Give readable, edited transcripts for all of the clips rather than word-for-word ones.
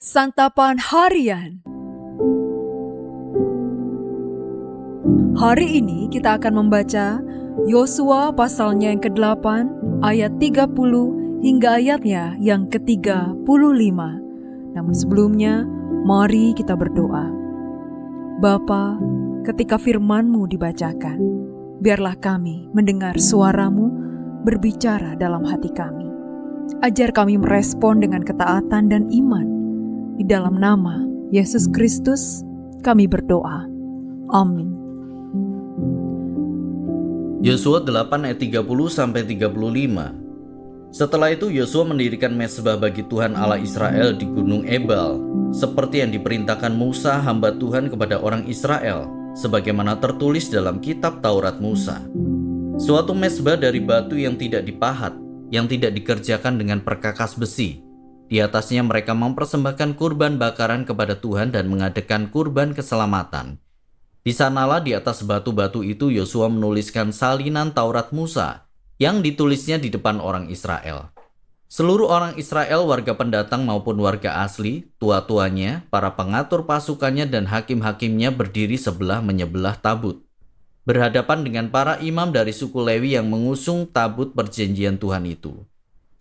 Santapan Harian. Hari ini kita akan membaca Yosua pasalnya yang ke-8 ayat 30 hingga ayatnya yang ke-35. Namun sebelumnya, mari kita berdoa. Bapa, ketika firman-Mu dibacakan, biarlah kami mendengar suara-Mu berbicara dalam hati kami. Ajar kami merespon dengan ketaatan dan iman. Di dalam nama Yesus Kristus kami berdoa. Amin. Yosua 8 ayat 30-35. Setelah itu Yosua mendirikan mezbah bagi Tuhan Allah Israel di Gunung Ebal, seperti yang diperintahkan Musa hamba Tuhan kepada orang Israel, sebagaimana tertulis dalam kitab Taurat Musa. Suatu mezbah dari batu yang tidak dipahat, yang tidak dikerjakan dengan perkakas besi. Di atasnya mereka mempersembahkan kurban bakaran kepada Tuhan dan mengadakan kurban keselamatan. Di sanalah di atas batu-batu itu Yosua menuliskan salinan Taurat Musa yang ditulisnya di depan orang Israel. Seluruh orang Israel, warga pendatang maupun warga asli, tua-tuanya, para pengatur pasukannya dan hakim-hakimnya berdiri sebelah menyebelah tabut, berhadapan dengan para imam dari suku Lewi yang mengusung tabut perjanjian Tuhan itu.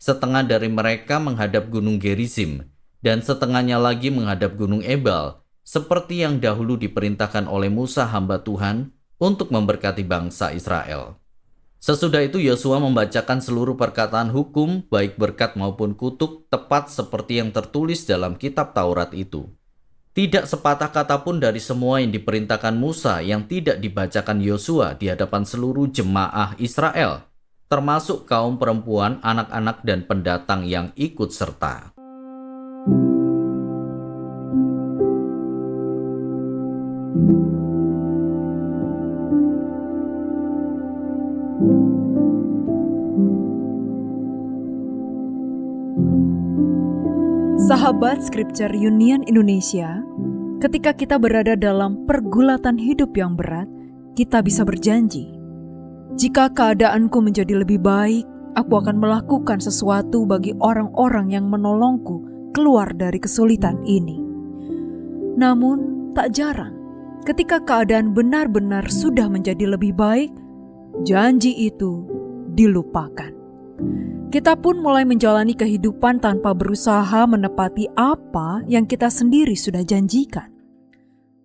Setengah dari mereka menghadap gunung Gerizim, dan setengahnya lagi menghadap gunung Ebal, seperti yang dahulu diperintahkan oleh Musa hamba Tuhan untuk memberkati bangsa Israel. Sesudah itu Yosua membacakan seluruh perkataan hukum, baik berkat maupun kutuk, tepat seperti yang tertulis dalam kitab Taurat itu. Tidak sepatah kata pun dari semua yang diperintahkan Musa yang tidak dibacakan Yosua di hadapan seluruh jemaah Israel, termasuk kaum perempuan, anak-anak, dan pendatang yang ikut serta. Sahabat Scripture Union Indonesia, ketika kita berada dalam pergulatan hidup yang berat, kita bisa berjanji, jika keadaanku menjadi lebih baik, aku akan melakukan sesuatu bagi orang-orang yang menolongku keluar dari kesulitan ini. Namun, tak jarang, ketika keadaan benar-benar sudah menjadi lebih baik, janji itu dilupakan. Kita pun mulai menjalani kehidupan tanpa berusaha menepati apa yang kita sendiri sudah janjikan.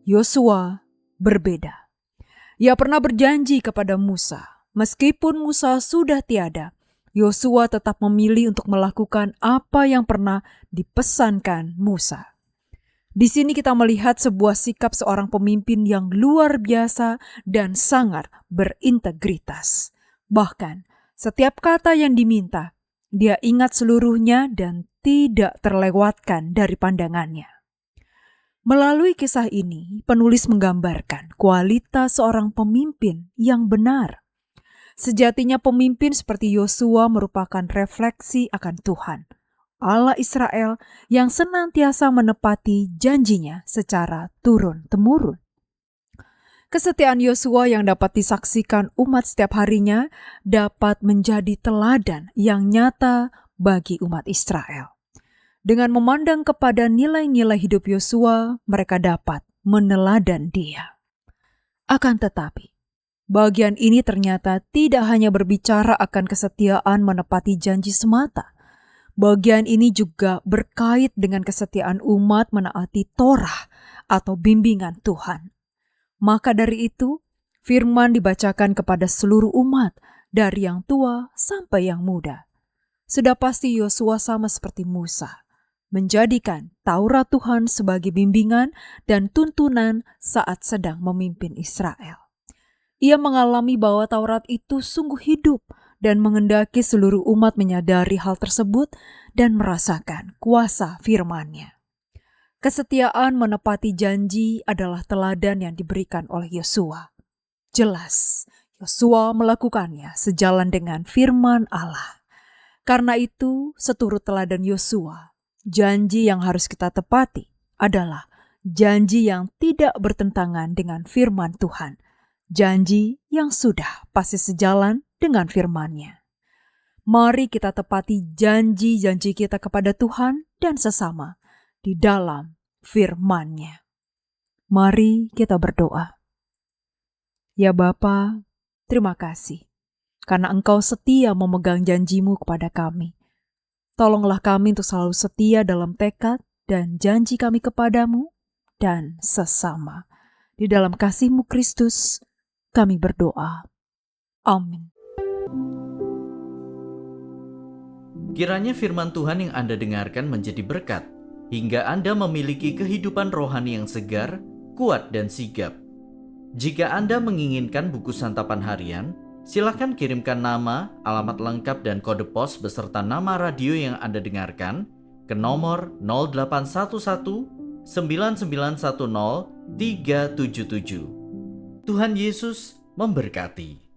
Yosua berbeda. Ia pernah berjanji kepada Musa, meskipun Musa sudah tiada, Yosua tetap memilih untuk melakukan apa yang pernah dipesankan Musa. Di sini kita melihat sebuah sikap seorang pemimpin yang luar biasa dan sangat berintegritas. Bahkan, setiap kata yang diminta, dia ingat seluruhnya dan tidak terlewatkan dari pandangannya. Melalui kisah ini, penulis menggambarkan kualitas seorang pemimpin yang benar. Sejatinya pemimpin seperti Yosua merupakan refleksi akan Tuhan, Allah Israel yang senantiasa menepati janjinya secara turun-temurun. Kesetiaan Yosua yang dapat disaksikan umat setiap harinya dapat menjadi teladan yang nyata bagi umat Israel. Dengan memandang kepada nilai-nilai hidup Yosua, mereka dapat meneladan dia. Akan tetapi, bagian ini ternyata tidak hanya berbicara akan kesetiaan menepati janji semata. Bagian ini juga berkait dengan kesetiaan umat menaati Torah atau bimbingan Tuhan. Maka dari itu, firman dibacakan kepada seluruh umat, dari yang tua sampai yang muda. Sudah pasti Yosua sama seperti Musa, menjadikan Taurat Tuhan sebagai bimbingan dan tuntunan saat sedang memimpin Israel. Ia mengalami bahwa Taurat itu sungguh hidup dan mengendaki seluruh umat menyadari hal tersebut dan merasakan kuasa firman-Nya. Kesetiaan menepati janji adalah teladan yang diberikan oleh Yosua. Jelas, Yosua melakukannya sejalan dengan firman Allah. Karena itu, seturut teladan Yosua, janji yang harus kita tepati adalah janji yang tidak bertentangan dengan firman Tuhan. Janji yang sudah pasti sejalan dengan firman-Nya. Mari kita tepati janji-janji kita kepada Tuhan dan sesama, di dalam firman-Nya. Mari kita berdoa. Ya Bapa, terima kasih karena Engkau setia memegang janji-Mu kepada kami. Tolonglah kami untuk selalu setia dalam tekad dan janji kami kepadamu dan sesama. Di dalam kasih-Mu Kristus, kami berdoa. Amin. Kiranya firman Tuhan yang Anda dengarkan menjadi berkat, hingga Anda memiliki kehidupan rohani yang segar, kuat, dan sigap. Jika Anda menginginkan buku santapan harian, silakan kirimkan nama, alamat lengkap, dan kode pos beserta nama radio yang Anda dengarkan ke nomor 0811 9910 377. Tuhan Yesus memberkati.